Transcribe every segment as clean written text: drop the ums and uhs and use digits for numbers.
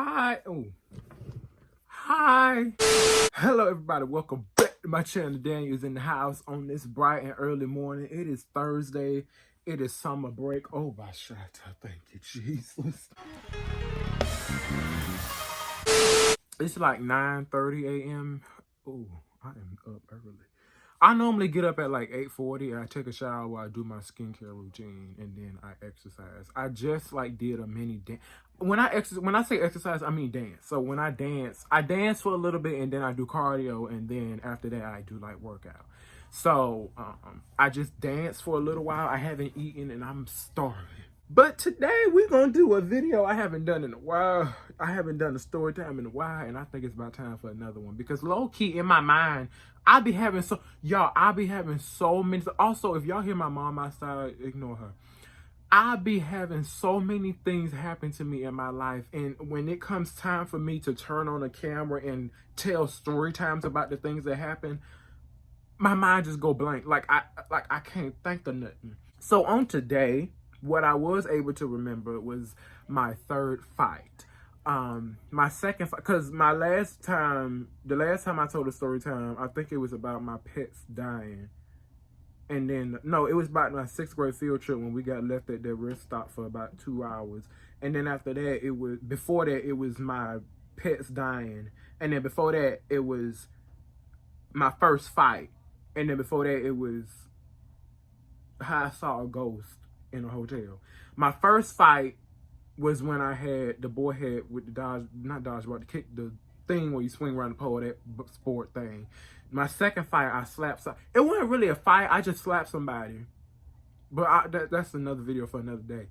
Hi. Oh. Hi. Hello, everybody. Welcome back to my channel. Daniel's in the house on this bright and early morning. It is Thursday. It is summer break. Oh, my shot. Thank you, Jesus. It's like 9:30 a.m. Oh, I am up early. I normally get up at like 8:40. I take a shower, I do my skincare routine, and then I exercise. I just like did a mini dance. When I say exercise, I mean dance. So when I dance for a little bit, and then I do cardio, and then after that I do like workout. So I just danced for a little while. I haven't eaten, and I'm starving. But today we're gonna do a video I haven't done in a while. I haven't done a story time in a while, and I think it's about time for another one because low key in my mind, I be having so many. Also, if y'all hear my mom outside, ignore her. I be having so many things happen to me in my life, and when it comes time for me to turn on a camera and tell story times about the things that happen, my mind just go blank. Like I can't think of nothing. So on today, what I was able to remember was my third fight. My second fight, because the last time I told a story time, I think it was about my pets dying. And then, no, it was about my 6th grade field trip when we got left at that rest stop for about 2 hours. And then after that, before that, it was my pets dying. And then before that, it was my first fight. And then before that, it was how I saw a ghost in a hotel. My first fight was when the boy had with the the thing where you swing around the pole, that sport thing. My second fight, I slapped it wasn't really a fight, I just slapped somebody. But that's another video for another day.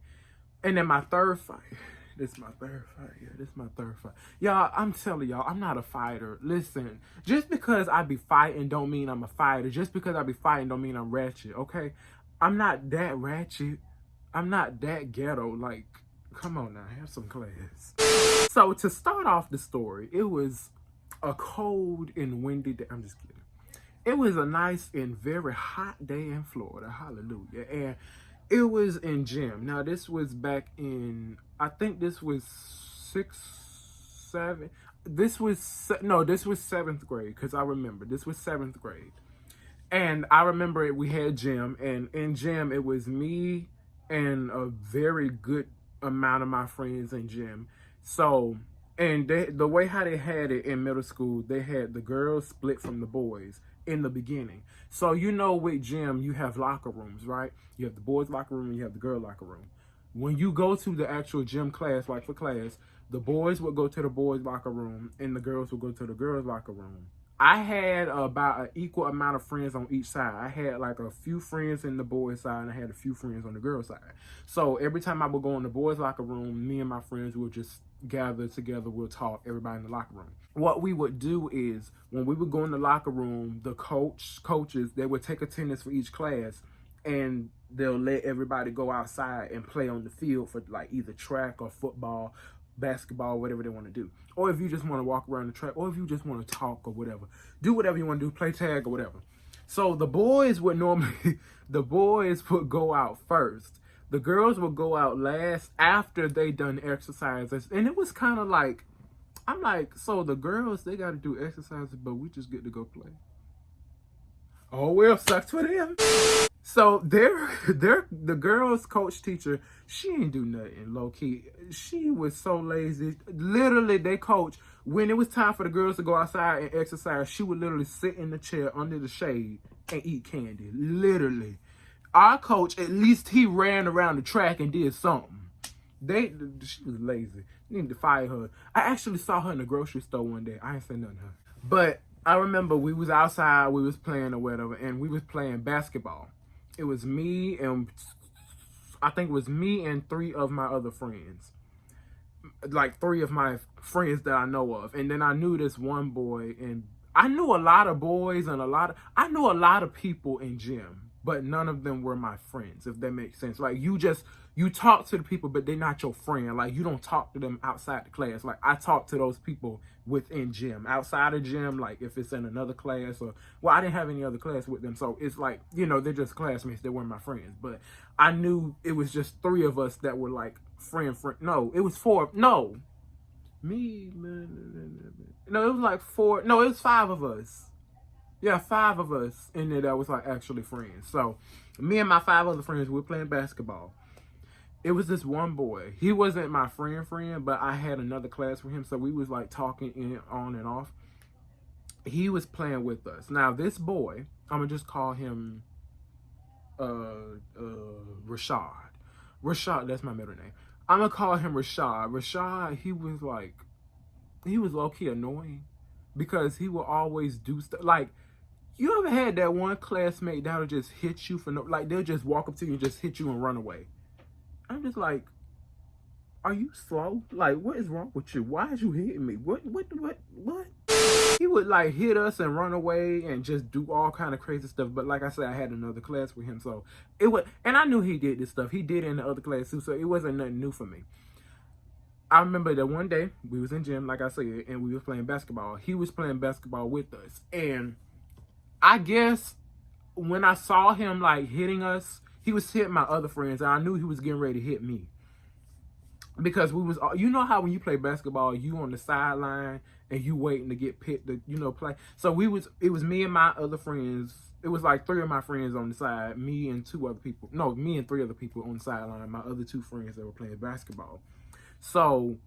And then my third fight, this is my third fight. Yeah, this is my third fight. Y'all, I'm telling y'all, I'm not a fighter. Listen, just because I be fighting don't mean I'm a fighter. Just because I be fighting don't mean I'm ratchet, okay? I'm not that ratchet. I'm not that ghetto. Like, come on now, have some class. So to start off the story, it was a cold and windy day. I'm just kidding. It was a nice and very hot day in Florida. Hallelujah. And it was in gym. Now, this was back in, I think this was 7th grade, because I remember. This was 7th grade. And I remember we had gym, and in gym, it was me and a very good amount of my friends in gym. So, and the way how they had it in middle school, they had the girls split from the boys in the beginning. So, you know, with gym, you have locker rooms, right? You have the boys' locker room and you have the girl locker room. When you go to the actual gym class, like for class, the boys would go to the boys' locker room and the girls would go to the girls' locker room. I had about an equal amount of friends on each side. I had like a few friends in the boys' side and I had a few friends on the girls' side. So every time I would go in the boys' locker room, me and my friends would just gather together, we'll talk, everybody in the locker room. What we would do is, when we would go in the locker room, the coaches, they would take attendance for each class and they'll let everybody go outside and play on the field for like either track or football, basketball, whatever they want to do. Or if you just want to walk around the track, or if you just want to talk or whatever. Do whatever you want to do, play tag or whatever. So the boys would go out first. The girls would go out last after they done exercises. And it was kind of like, I'm like, so the girls, they got to do exercises, but we just get to go play. Oh, well, sucks for them. So the girls' coach teacher, she ain't do nothing, low key. She was so lazy. Literally, they coach, when it was time for the girls to go outside and exercise, she would literally sit in the chair under the shade and eat candy. Literally. Our coach, at least he ran around the track and did something. She was lazy. You need to fire her. I actually saw her in the grocery store one day. I ain't saying nothing to her. But I remember we was outside, we was playing or whatever, and we was playing basketball. It was me and, I think it was me and 3 of my other friends. Like 3 of my friends that I know of. And then I knew this one boy, and I knew a lot of boys and I knew a lot of people in gym. But none of them were my friends, if that makes sense. Like, you talk to the people, but they're not your friend. Like, you don't talk to them outside the class. Like, I talk to those people within gym. Outside of gym, like, if it's in another class or, well, I didn't have any other class with them. So, it's like, you know, they're just classmates. They weren't my friends. But I knew it was just 3 of us that were, like, friend. No, it was 4. No. Me, no, it was like four. No, it was five of us. Yeah, five of us in there that was like actually friends. So me and my five other friends, we were playing basketball. It was this one boy. He wasn't my friend, but I had another class with him, so we was like talking in on and off. He was playing with us. Now this boy, I'm gonna just call him Rashad. Rashad, that's my middle name. I'm gonna call him Rashad. Rashad, he was low-key annoying because he would always do stuff like, you ever had that one classmate that'll just hit you for no, like they'll just walk up to you and just hit you and run away. I'm just like, are you slow? Like, what is wrong with you? Why is you hitting me? What? He would like hit us and run away and just do all kind of crazy stuff. But like I said, I had another class with him, so it was, and I knew he did this stuff. He did it in the other class too, so it wasn't nothing new for me. I remember that one day we was in gym, like I said, and we was playing basketball. He was playing basketball with us, and I guess when I saw him like hitting us, he was hitting my other friends, and I knew he was getting ready to hit me. Because we was, you know how when you play basketball, you on the sideline and you waiting to get picked to, play. So it was me and my other friends. It was like three of my friends on the side, me and two other people. No, me and three other people on the sideline. My other two friends that were playing basketball. So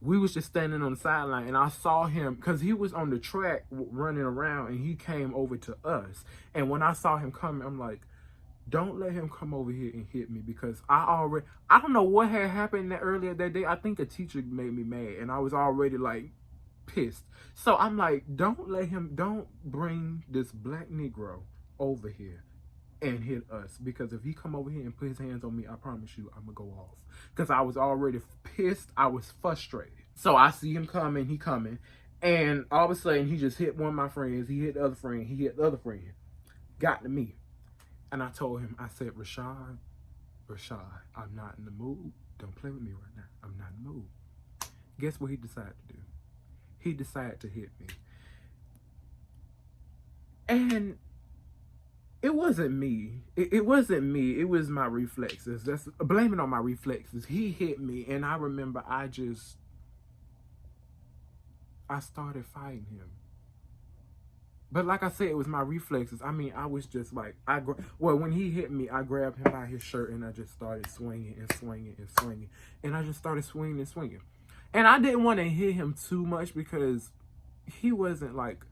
we was just standing on the sideline, and I saw him because he was on the track running around, and he came over to us. And when I saw him coming, I'm like, don't let him come over here and hit me, because I don't know what had happened earlier that day. I think a teacher made me mad, and I was already like pissed. So I'm like, don't bring this black Negro over here and hit us, because if he come over here and put his hands on me, I promise you I'm gonna go off. Because I was already pissed. I was frustrated. So I see him coming, and all of a sudden he just hit one of my friends. He hit the other friend. He hit the other friend. Got to me. And I told him, I said, Rashad, I'm not in the mood. Don't play with me right now. I'm not in the mood. Guess what he decided to do? He decided to hit me. And it wasn't me. It wasn't me. It was my reflexes. That's blaming on my reflexes. He hit me, and I remember I started fighting him. But like I said, it was my reflexes. I mean, I was just like, when he hit me, I grabbed him by his shirt, and I just started swinging and swinging and swinging. And I just started swinging and swinging. And I didn't want to hit him too much because he wasn't like,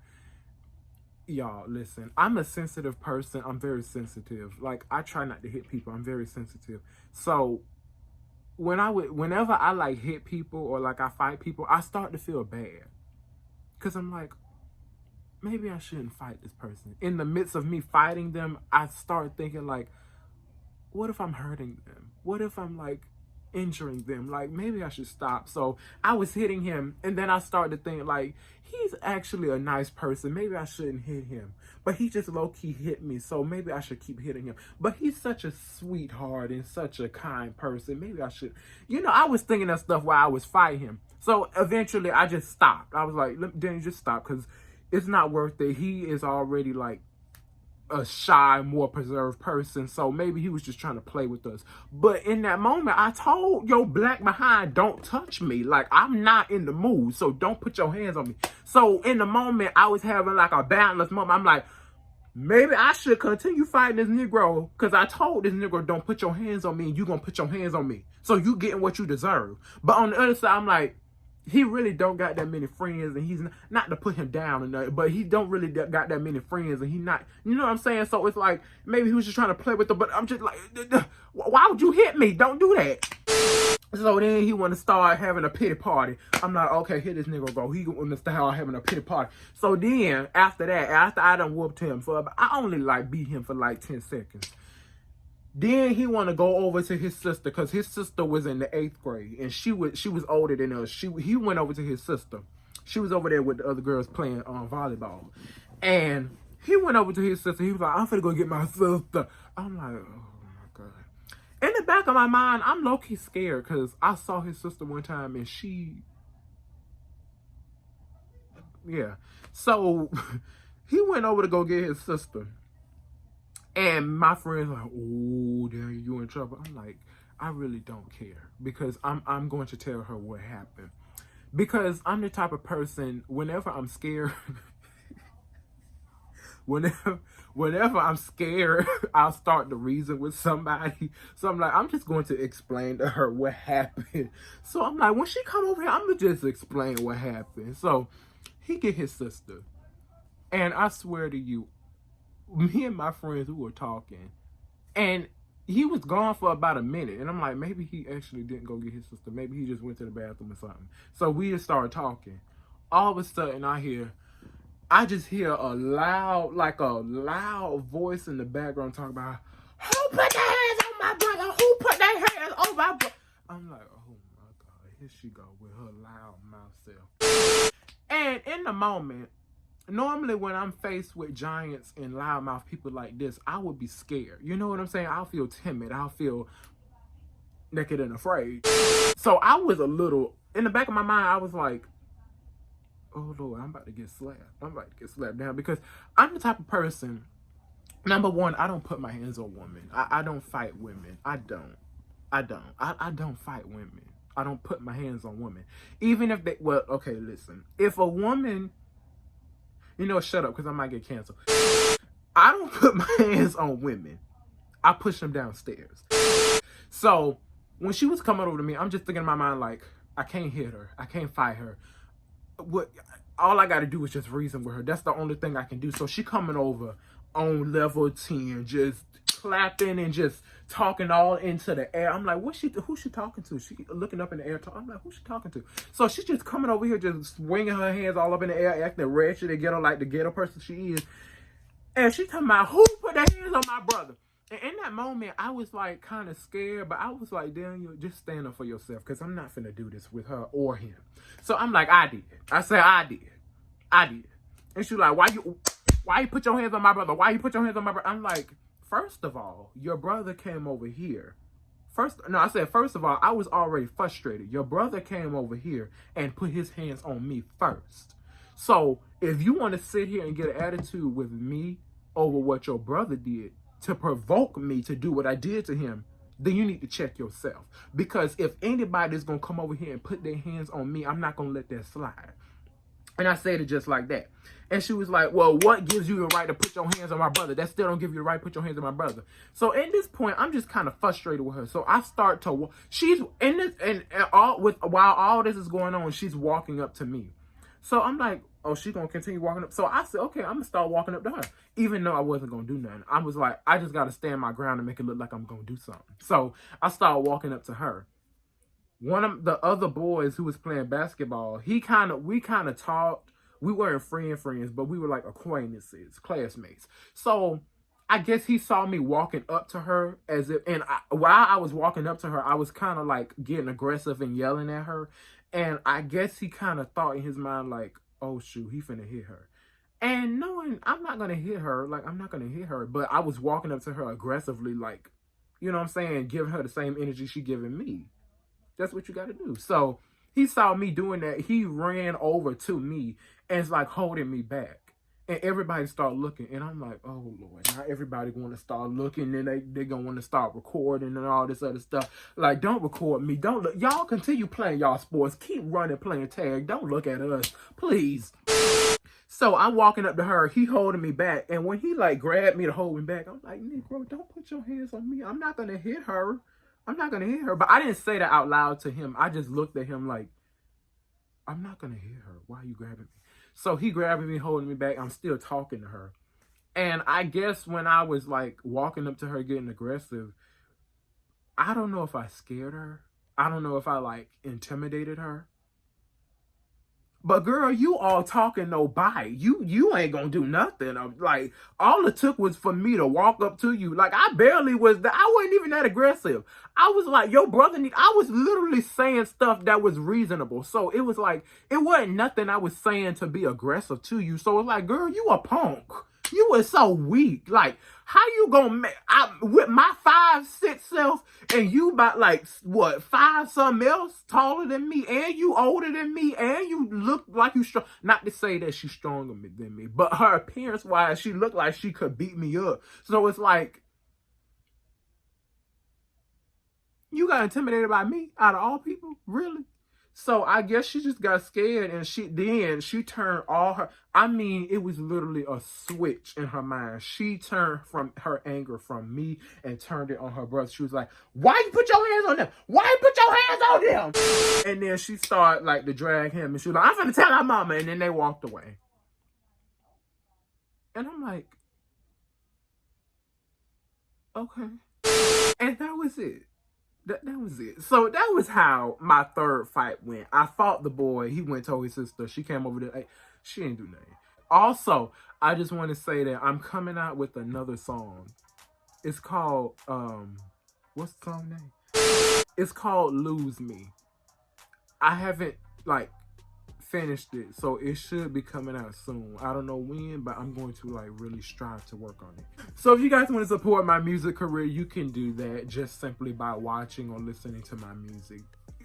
y'all, listen, I'm a sensitive person. I'm very sensitive. Like, I try not to hit people. I'm very sensitive. So whenever I like hit people or like I fight people, I start to feel bad. Because I'm like, maybe I shouldn't fight this person. In the midst of me fighting them, I start thinking like, what if I'm hurting them? What if I'm like injuring them? Like, maybe I should stop. So I was hitting him, and then I started to think like, he's actually a nice person. Maybe I shouldn't hit him. But he just low-key hit me, so maybe I should keep hitting him. But he's such a sweetheart and such a kind person. Maybe I should, I was thinking of stuff while I was fighting him. So eventually I just stopped. I was like, then just stop, because it's not worth it. He is already like a shy, more preserved person. So maybe he was just trying to play with us. But in that moment, I told your black behind, don't touch me. Like, I'm not in the mood. So don't put your hands on me. So in the moment, I was having like a balanced moment. I'm like, maybe I should continue fighting this Negro, because I told this Negro, don't put your hands on me, and you're going to put your hands on me. So you getting what you deserve. But on the other side, I'm like, he really don't got that many friends, and he's not to put him down or nothing, but he don't really got that many friends, and he not, you know what I'm saying? So it's like, maybe he was just trying to play with them, but I'm just like, why would you hit me? Don't do that. So then he want to start having a pity party. I'm like, okay, here this nigga go. He want to start having a pity party. So then, after that, after I done whooped him I only like beat him for like 10 seconds. Then he want to go over to his sister, because his sister was in the 8th grade, and she was older than us. He went over to his sister. She was over there with the other girls playing volleyball, and he went over to his sister. He was like, I'm finna go get my sister. I'm like, oh my god. In the back of my mind, I'm low-key scared, because I saw his sister one time, and yeah. So he went over to go get his sister. And my friends like, oh, damn, you in trouble. I'm like, I really don't care, because I'm going to tell her what happened. Because I'm the type of person, whenever I'm scared, whenever whenever I'm scared, I'll start to reason with somebody. So I'm like, I'm just going to explain to her what happened. So I'm like, when she come over here, I'm gonna just explain what happened. So he get his sister, and I swear to you, me and my friends, we were talking, and he was gone for about a minute, and I'm like, maybe he actually didn't go get his sister. Maybe he just went to the bathroom or something. So we just started talking. All of a sudden, I just hear a loud voice in the background talking about, who put their hands on my brother? Who put their hands on my brother? I'm like, oh my God, here she go with her loud mouth self. And in the moment, normally when I'm faced with giants and loudmouth people like this, I would be scared. You know what I'm saying? I'll feel timid. I'll feel naked and afraid. So I was a little, in the back of my mind, I was like, oh Lord, I'm about to get slapped. I'm about to get slapped down, because I'm the type of person, number one, I don't put my hands on women. I don't fight women. I don't fight women. I don't put my hands on women. Even if they, well, okay, listen. If a woman, shut up, because I might get canceled. I don't put my hands on women. I push them downstairs. So when she was coming over to me, I'm just thinking in my mind, like, I can't hit her. I can't fight her. All I got to do is just reason with her. That's the only thing I can do. So she coming over on level 10, just clapping and just talking all into the air. I'm like, who's she talking to? She looking up in the air. I'm like, who's she talking to? So she's just coming over here, just swinging her hands all up in the air, acting ratchet and ghetto like the ghetto person she is. And she talking about, who put their hands on my brother? And in that moment, I was like kind of scared, but I was like, Daniel, just stand up for yourself, because I'm not finna do this with her or him. So I'm like, I did. I said, I did. And she's like, why you put your hands on my brother? Why you put your hands on my brother? I'm like, first of all, your brother came over here. First of all, I was already frustrated. Your brother came over here and put his hands on me first. So if you want to sit here and get an attitude with me over what your brother did to provoke me to do what I did to him, then you need to check yourself. Because if anybody's going to come over here and put their hands on me, I'm not going to let that slide. And I said it just like that. And she was like, well, what gives you the right to put your hands on my brother? That still don't give you the right to put your hands on my brother. So at this point, I'm just kind of frustrated with her. So I start to, she's in this, and while all this is going on, she's walking up to me. So I'm like, oh, she's going to continue walking up. So I said, okay, I'm going to start walking up to her. Even though I wasn't going to do nothing. I was like, I just got to stand my ground and make it look like I'm going to do something. So I started walking up to her. One of the other boys who was playing basketball, we kind of talked. We weren't friends, but we were like acquaintances, classmates. So I guess he saw me walking up to her while I was walking up to her, I was kind of like getting aggressive and yelling at her. And I guess he kind of thought in his mind, like, oh shoot, he finna hit her. And knowing I'm not going to hit her, but I was walking up to her aggressively, like, you know what I'm saying, giving her the same energy she giving me. That's what you got to do. So he saw me doing that. He ran over to me and it's like holding me back. And everybody started looking. And I'm like, oh, Lord, now everybody going to start looking. And they're going to want to start recording and all this other stuff. Like, don't record me. Don't look. Y'all continue playing y'all sports. Keep running, playing tag. Don't look at us, please. So I'm walking up to her. He holding me back. And when he like grabbed me to hold me back, I'm like, Negro, don't put your hands on me. I'm not going to hit her. But I didn't say that out loud to him. I just looked at him like, I'm not going to hit her. Why are you grabbing me? So he grabbing me, holding me back. I'm still talking to her. And I guess when I was like walking up to her, getting aggressive, I don't know if I scared her. I don't know if I like intimidated her. But girl, you all talking no bite. You ain't gonna do nothing. Like, all it took was for me to walk up to you. Like, I wasn't even that aggressive. I was like, your brother I was literally saying stuff that was reasonable. So it was like, it wasn't nothing I was saying to be aggressive to you. So it's like, girl, you a punk. You were so weak. Like, how you gonna with my 5'6" self, and you about like what 5 something else taller than me, and you older than me, and you look like you strong. Not to say that she's stronger than me, but her appearance wise, she looked like she could beat me up. So it's like, you got intimidated by me out of all people, really? So I guess she just got scared, and she turned all her. I mean, it was literally a switch in her mind. She turned from her anger from me and turned it on her brother. She was like, "Why you put your hands on them? Why you put your hands on them?" And then she started like to drag him, and she was like, "I'm gonna tell our mama," and then they walked away. And I'm like, okay, and that was it. That was it. So that was how my third fight went. I fought the boy. He went to his sister. She came over there. Hey, she didn't do nothing. Also, I just want to say that I'm coming out with another song. It's called what's the song name? It's called Lose Me. I haven't like finished it, so it should be coming out soon. I don't know when, but I'm going to like really strive to work on it. So if you guys want to support my music career, you can do that just simply by watching or listening to my music.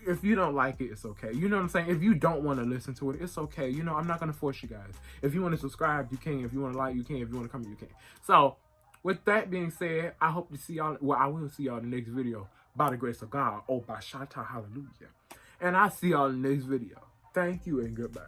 If you don't like it, it's okay. You know what I'm saying? If you don't want to listen to it, it's okay. You know, I'm not going to force you guys. If you want to subscribe, you can. If you want to like, you can. If you want to comment, you can. So with that being said, I hope to see y'all. Well, I will see y'all in the next video. By the grace of God. Oh, by Shanta, hallelujah. And I'll see y'all in the next video. Thank you and goodbye.